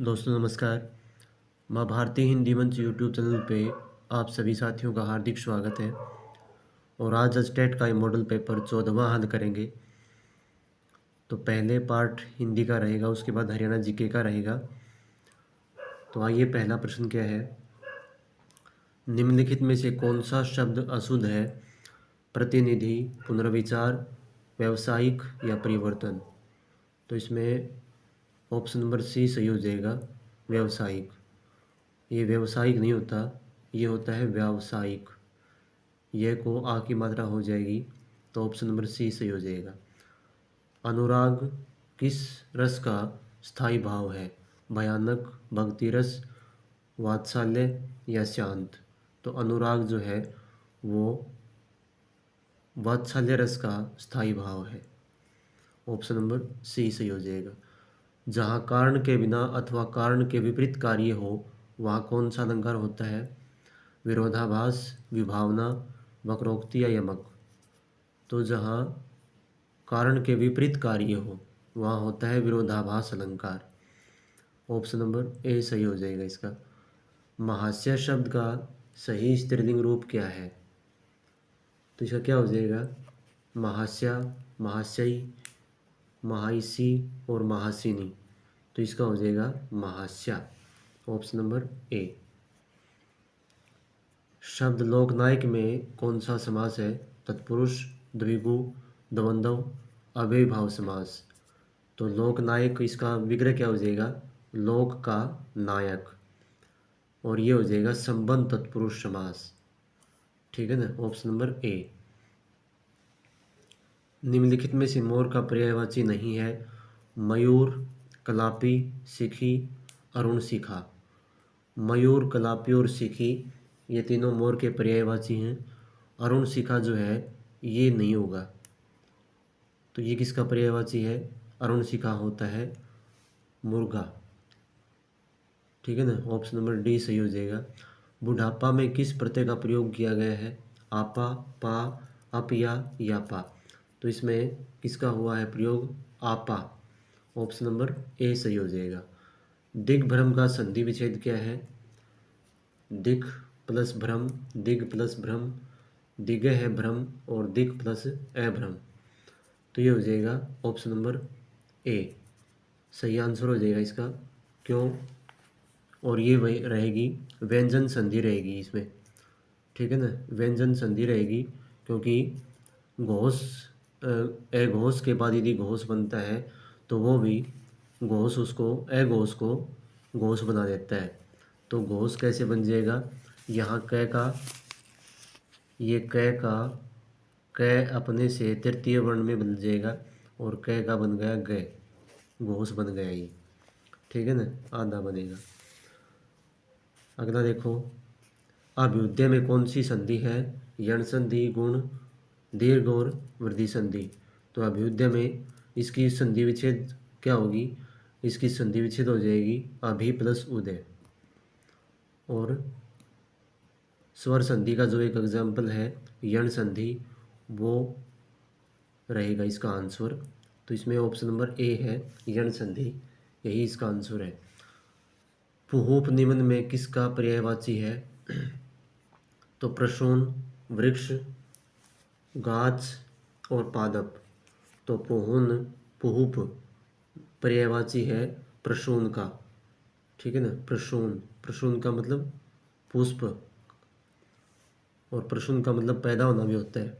दोस्तों नमस्कार। माँ भारती हिंदी मंच यूट्यूब चैनल पे आप सभी साथियों का हार्दिक स्वागत है। और आज स्टेट का मॉडल पेपर 14वां हल करेंगे। तो पहले पार्ट हिंदी का रहेगा, उसके बाद हरियाणा जीके का रहेगा। तो आइए, पहला प्रश्न क्या है। निम्नलिखित में से कौन सा शब्द अशुद्ध है? प्रतिनिधि, पुनर्विचार, व्यावसायिक या परिवर्तन। तो इसमें ऑप्शन नंबर सी सही हो जाएगा, व्यावसायिक। ये व्यावसायिक नहीं होता, ये होता है व्यावसायिक। यह को आ की मात्रा हो जाएगी, तो ऑप्शन नंबर सी सही हो जाएगा। अनुराग किस रस का स्थायी भाव है? भयानक, भक्ति रस, वात्सल्य या शांत। तो अनुराग जो है वो वात्सल्य रस का स्थायी भाव है। ऑप्शन नंबर सी सही हो जाएगा। जहाँ कारण के बिना अथवा कारण के विपरीत कार्य हो वहाँ कौन सा अलंकार होता है? विरोधाभास, विभावना, वक्रोक्ति या यमक। तो जहाँ कारण के विपरीत कार्य हो वहाँ होता है विरोधाभास अलंकार। ऑप्शन नंबर ए सही हो जाएगा इसका। महास्य शब्द का सही स्त्रीलिंग रूप क्या है? तो इसका क्या हो जाएगा? महास्या, महास्यई, महाइसी और महासिनी। तो इसका हो जाएगा महास्या। Option number A. शब्द लोकनायक में कौन सा समास है? तत्पुरुष, द्विगु, द्वंद्व, अव्ययीभाव समास। तो लोकनायक इसका विग्रह क्या हो जाएगा? लोक का नायक। और ये हो जाएगा संबंध तत्पुरुष समास। ठीक है ना, ऑप्शन नंबर ए। निम्नलिखित में से मोर का पर्यायवाची नहीं है? मयूर, कलापी, सिखी, अरुण शिखा। मयूर, कलापी और सिखी ये तीनों मोर के पर्यायवाची हैं। अरुण शिखा जो है ये नहीं होगा। तो ये किसका पर्यायवाची है? अरुण शिखा होता है मुर्गा। ठीक है ना, ऑप्शन नंबर डी सही हो जाएगा। बुढ़ापा में किस प्रत्यय का प्रयोग किया गया है? आपा, पा, अप या यापा। तो इसमें किसका हुआ है प्रयोग? आपा। ऑप्शन नंबर ए सही हो जाएगा। दिग्भ्रम का संधि विच्छेद क्या है? दिक् प्लस भ्रम, दिग प्लस भ्रम, दिग है भ्रम और दिक् प्लस अभ्रम। तो ये हो जाएगा ऑप्शन नंबर ए सही आंसर हो जाएगा इसका। क्यों? और ये वही रहेगी, व्यंजन संधि रहेगी इसमें। ठीक है ना, व्यंजन संधि रहेगी क्योंकि घोष अघोष के बाद यदि घोष बनता है तो वो भी घोष उसको अघोष को घोष बना देता है। तो घोष कैसे बन जाएगा? यहाँ क का, ये क अपने से तृतीय वर्ण में बन जाएगा और क का बन गया ग, घोष बन गया ये। ठीक है ना, आधा बनेगा। अगला देखो, अभ्युदय में कौन सी संधि है? यण संधि, गुण, दीर्घ और वृद्धि संधि। तो अभ्युदय में इसकी संधि विच्छेद क्या होगी? इसकी संधि विच्छेद हो जाएगी अभि प्लस उदय। और स्वर संधि का जो एक एग्जाम्पल है यण संधि, वो रहेगा इसका आंसर। तो इसमें ऑप्शन नंबर ए है यण संधि, यही इसका आंसर है। पुहूप निम्न में किसका पर्यायवाची है? तो प्रसून, वृक्ष, गाछ और पादप। तो पुहून, पुहूप पर्यायवाची है प्रसून का। ठीक है ना, प्रसून, प्रसून का मतलब पुष्प और प्रसून का मतलब पैदा होना भी होता है।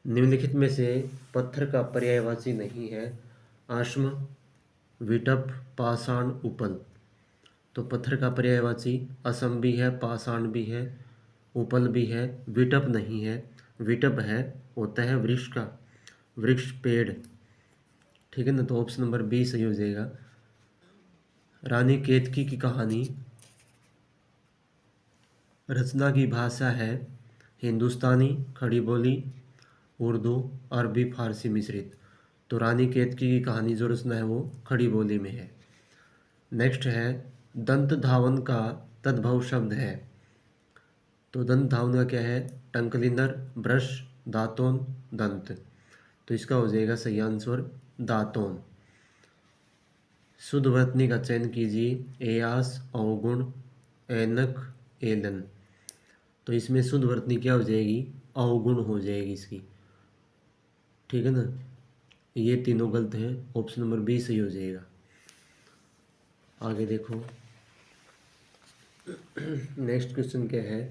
निम्नलिखित में से पत्थर का पर्यायवाची नहीं है? आश्म, विटप, पाषाण, उपल। तो पत्थर का पर्यायवाची असम भी है, पाषाण भी है, उपल भी है, विटप नहीं है। विटप है, होता है वृक्ष का, वृक्ष पेड़। ठीक है ना, तो ऑप्शन नंबर बी सही हो जाएगा। रानी केतकी की कहानी रचना की भाषा है हिंदुस्तानी, खड़ी बोली, उर्दू, अरबी, फारसी मिश्रित। तो रानी केतकी की कहानी जो रचना है वो खड़ी बोली में है। नेक्स्ट है, दंत धावन का तद्भव शब्द है। तो दंत धावन का क्या है? टंकलिनर, ब्रश, दातोन, दंत। तो इसका हो जाएगा सही आंसर दातोन। शुद्ध वर्तनी का चयन कीजिए। एयास, अवगुण, ऐनक, एलन। तो इसमें शुद्ध वर्तनी क्या हो जाएगी? अवगुण हो जाएगी इसकी। ठीक है ना, ये तीनों गलत हैं, ऑप्शन नंबर बी सही हो जाएगा। आगे देखो नेक्स्ट क्वेश्चन क्या है।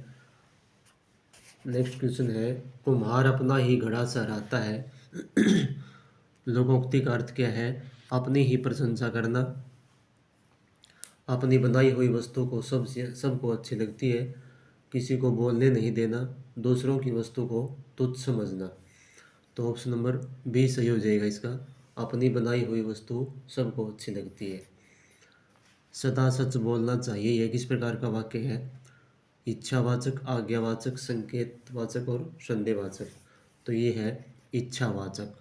नेक्स्ट क्वेश्चन है, कुम्हार अपना ही घड़ा सहराता है। लोकोक्ति का अर्थ क्या है? अपनी ही प्रशंसा करना, अपनी बनाई हुई वस्तु को सबको अच्छी लगती है, किसी को बोलने नहीं देना, दूसरों की वस्तु को तुच्छ समझना। तो ऑप्शन नंबर बी सही हो जाएगा इसका। अपनी बनाई हुई वस्तु सबको अच्छी लगती है। सदा सच बोलना चाहिए, यह किस प्रकार का वाक्य है? इच्छावाचक, आज्ञावाचक, संकेतवाचक और संदेहवाचक। तो ये है इच्छावाचक।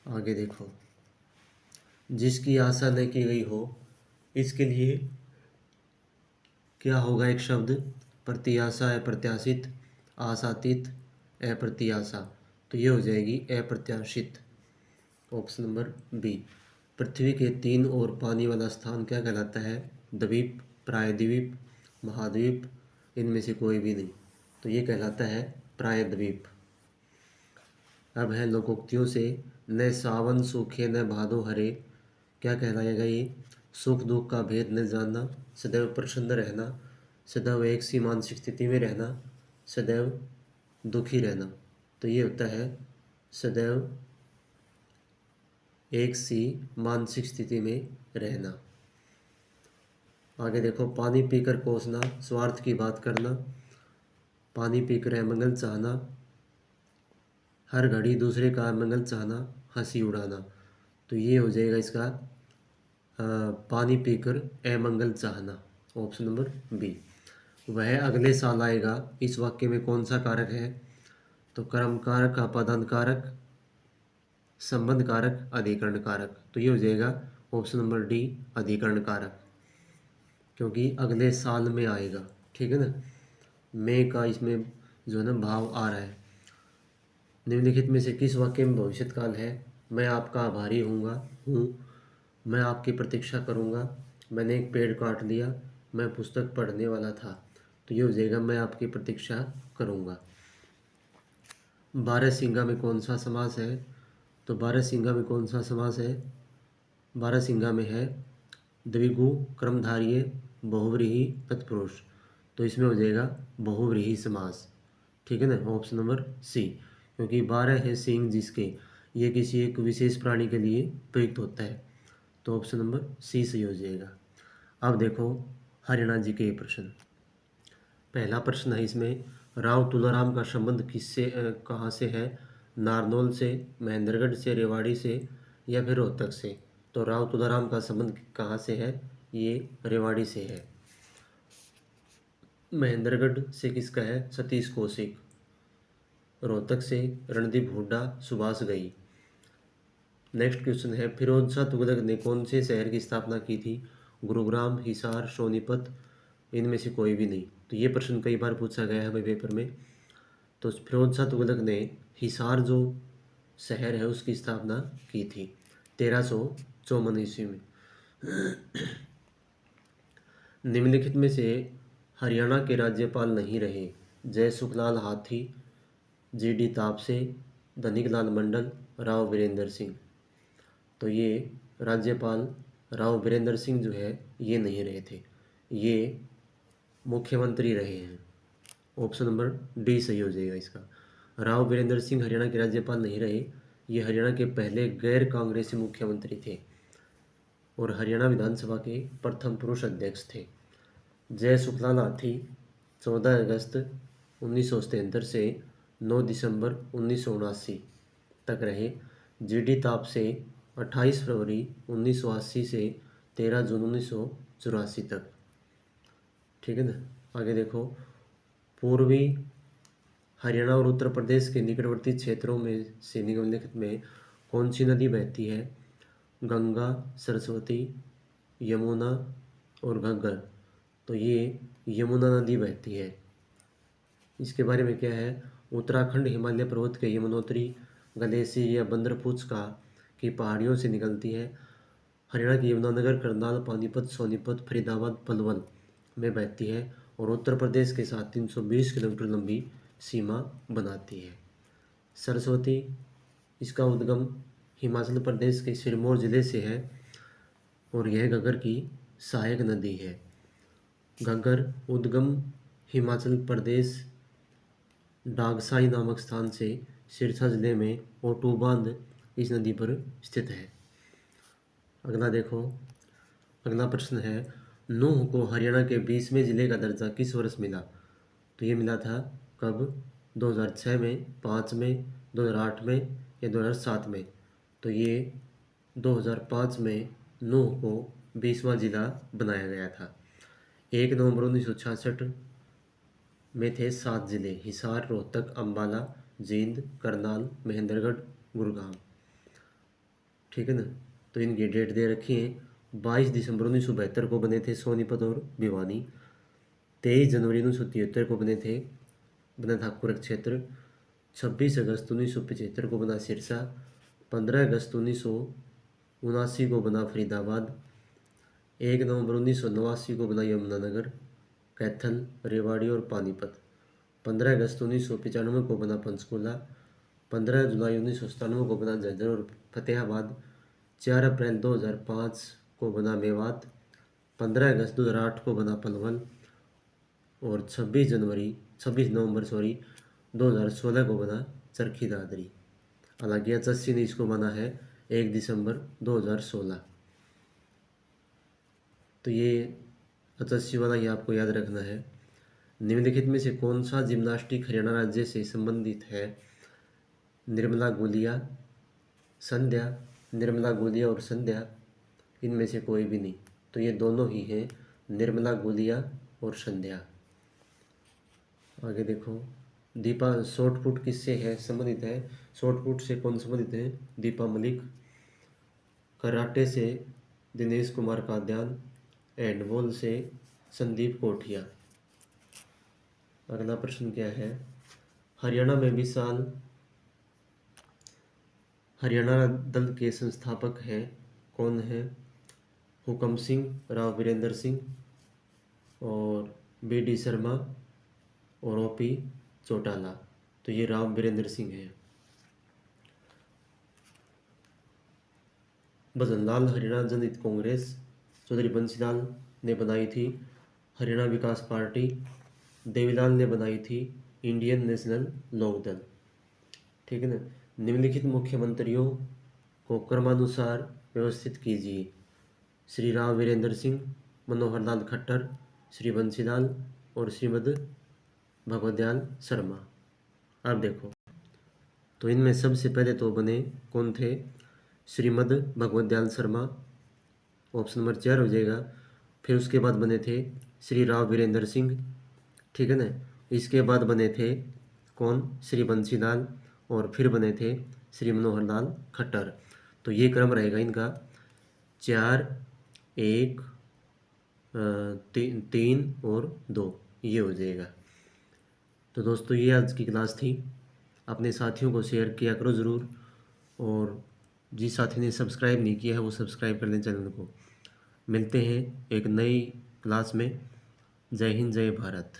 आगे देखो, जिसकी आशा न की गई हो, इसके लिए क्या होगा? एक शब्द, प्रत्याशा, अप्रत्याशित, आशातीत, अप्रत्याशा। तो ये हो जाएगी अप्रत्याशित, ऑप्शन नंबर बी। पृथ्वी के तीन और पानी वाला स्थान क्या कहलाता है? द्वीप, प्रायद्वीप, महाद्वीप, इनमें से कोई भी नहीं। तो ये कहलाता है प्रायद्वीप। अब है लोकोक्तियों से, न सावन सूखे न भादो हरे। क्या कहलाएगा ये? सुख दुख का भेद न जानना, सदैव प्रसन्न रहना, सदैव एक सी मानसिक स्थिति में रहना, सदैव दुखी रहना। तो ये होता है सदैव एक सी मानसिक स्थिति में रहना। आगे देखो, पानी पीकर कोसना, स्वार्थ की बात करना, पानी पीकर अमंगल चाहना, हर घड़ी दूसरे का अमंगल चाहना, हंसी उड़ाना। तो ये हो जाएगा इसका पानी पीकर अमंगल चाहना, ऑप्शन नंबर बी। वह अगले साल आएगा, इस वाक्य में कौन सा कारक है? तो कर्म कारक, अपादान कारक, संबंध कारक, अधिकरण कारक। तो ये हो जाएगा ऑप्शन नंबर डी, अधिकरण कारक, क्योंकि अगले साल में आएगा। ठीक है ना, मैं का इसमें जो है ना भाव आ रहा है। निम्नलिखित में से किस वाक्य में भविष्यत काल है? मैं आपका आभारी हूँ, मैं आपकी प्रतीक्षा करूँगा, मैंने एक पेड़ काट लिया, मैं पुस्तक पढ़ने वाला था। तो ये हो जाएगा मैं आपकी प्रतीक्षा करूँगा। बारहसिंगा में कौन सा समास है? तो बारहसिंगा में कौन सा समास है? बारहसिंगा में है द्विगु, क्रमधारय, बहुव्रीहि, तत्पुरुष। तो इसमें हो जाएगा बहुव्रीहि समास। ठीक है ना, ऑप्शन नंबर सी, क्योंकि 12 है सिंह जिसके, ये किसी एक विशेष प्राणी के लिए प्रयुक्त होता है। तो ऑप्शन नंबर सी सही हो जाएगा। अब देखो हरियाणा जी के प्रश्न। पहला प्रश्न है इसमें, राव तुलाराम का संबंध किससे कहाँ से है? नारनौल से, महेंद्रगढ़ से, रेवाड़ी से, या फिर रोहतक से? तो राव तुलाराम का संबंध कहाँ से है? ये रेवाड़ी से है। महेंद्रगढ़ से किसका है? सतीश कौशिक। रोहतक से रणदीप हुड्डा, सुभाष घई। नेक्स्ट क्वेश्चन है, फिरोज शाह तुगलक ने कौन से शहर की स्थापना की थी? गुरुग्राम, हिसार, सोनीपत, इनमें से कोई भी नहीं। तो ये प्रश्न कई बार पूछा गया है भाई पेपर में। तो फिरोज शाह तुगलक ने हिसार जो शहर है उसकी स्थापना की थी 1354 ईस्वी में। निम्नलिखित में से हरियाणा के राज्यपाल नहीं रहे? जय सुखलाल हाथी, जी.डी. तापसे, धनिकलाल मंडल, राव वीरेंद्र सिंह। तो ये राज्यपाल राव वीरेंद्र सिंह जो है ये नहीं रहे थे, ये मुख्यमंत्री रहे हैं। ऑप्शन नंबर डी सही हो जाएगा इसका। राव वीरेंद्र सिंह हरियाणा के राज्यपाल नहीं रहे, ये हरियाणा के पहले गैर कांग्रेसी मुख्यमंत्री थे और हरियाणा विधानसभा के प्रथम पुरुष अध्यक्ष थे। जय सुखलाल हाथी 14 अगस्त 1973 से 9 दिसंबर 1979 तक रहे। जी.डी. तापसे 28 फरवरी 1980 से 13 जून 1984 तक। ठीक है ना, आगे देखो, पूर्वी हरियाणा और उत्तर प्रदेश के निकटवर्ती क्षेत्रों में से निम्नलिखित में कौन सी नदी बहती है? गंगा, सरस्वती, यमुना और घग्गर। तो ये यमुना नदी बहती है। इसके बारे में क्या है? उत्तराखंड हिमालय पर्वत के यमुनोत्री, गलेशियर या बंदरपुच्छका की पहाड़ियों से निकलती है। हरियाणा की यमुनानगर, करनाल, पानीपत, सोनीपत, फरीदाबाद, पलवल में बहती है और उत्तर प्रदेश के साथ 320 किलोमीटर लंबी सीमा बनाती है। सरस्वती, इसका उद्गम हिमाचल प्रदेश के सिरमौर जिले से है और यह घग्गर की सहायक नदी है। घग्गर उद्गम हिमाचल प्रदेश डागसाई नामक स्थान से सिरसा जिले में ओटू बांध इस नदी पर स्थित है। अगला देखो, अगला प्रश्न है, नूंह को हरियाणा के 20वें जिले का दर्जा किस वर्ष मिला? तो ये मिला था कब? 2006 में, 5 में, 2008 में या 2007 में? तो ये 2005 में नूंह को 20वां जिला बनाया गया था। 1 नवंबर 1966 में थे 7 जिले: हिसार, रोहतक, अम्बाला, जींद, करनाल, महेंद्रगढ़, गुड़गांव। ठीक है ना। तो इनकी डेट दे रखी है। 22 दिसंबर 1972 को बने थे सोनीपत और भिवानी। 23 जनवरी 1973 को बना था कुरुक्षेत्र। 26 अगस्त 1975 को बना सिरसा। 15 अगस्त 1979 को बना फरीदाबाद। 1 नवंबर 1989 को बना यमुनानगर, कैथल, रेवाड़ी और पानीपत। 15 अगस्त 1995 को बना पंचकूला। 15 जुलाई 1997 को बना झज्जर और फतेहाबाद। 4 अप्रैल 2005 को बना मेवात। 15 अगस्त 2008 को बना पलवल और 26 नवंबर 2016 को बना चरखी दादरी। हालांकि एचएससी ने इसको बना है 1 दिसंबर 2016। तो ये एचएससी वाला ये आपको याद रखना है। निम्नलिखित में से कौन सा जिम्नास्टिक हरियाणा राज्य से संबंधित है? निर्मला गुलिया, संध्या, निर्मला गुलिया और संध्या, इनमें से कोई भी नहीं। तो ये दोनों ही हैं, निर्मला गुलिया और संध्या। आगे देखो, दीपा शॉर्ट पुट किससे है संबंधित है? शॉर्ट पुट से कौन संबंधित है? दीपा मलिक। कराटे से दिनेश कुमार काद्यान। हैंडबॉल से संदीप कोठिया। अगला प्रश्न क्या है? हरियाणा में विशाल हरियाणा दल के संस्थापक हैं, कौन है? हुकम सिंह, राव वीरेंद्र सिंह और बी.डी. शर्मा और ओ.पी. चौटाला। तो ये राव वीरेंद्र सिंह है। भजनलाल हरियाणा जनहित कांग्रेस चौधरी बंसीलाल ने बनाई थी। हरियाणा विकास पार्टी देवीलाल ने बनाई थी इंडियन नेशनल लोकदल। ठीक है ना। निम्नलिखित मुख्यमंत्रियों को क्रमानुसार व्यवस्थित कीजिए: श्री राव वीरेंद्र सिंह, मनोहर लाल खट्टर, श्री बंसीलाल और श्रीमद भगवदयाल शर्मा। अब देखो, तो इनमें सबसे पहले तो बने कौन थे? श्रीमद भगवदयाल शर्मा, ऑप्शन नंबर 4 हो जाएगा। फिर उसके बाद बने थे श्री राव वीरेंद्र सिंह। ठीक है ना। इसके बाद बने थे कौन? श्री बंसीलाल। और फिर बने थे श्री मनोहर लाल खट्टर। तो ये क्रम रहेगा इनका 4, 1, 3 और 2, ये हो जाएगा। तो दोस्तों, ये आज की क्लास थी। अपने साथियों को शेयर किया करो ज़रूर, और जिस साथी ने सब्सक्राइब नहीं किया है वो सब्सक्राइब कर लें चैनल को। मिलते हैं एक नई क्लास में। जय हिंद, जय भारत।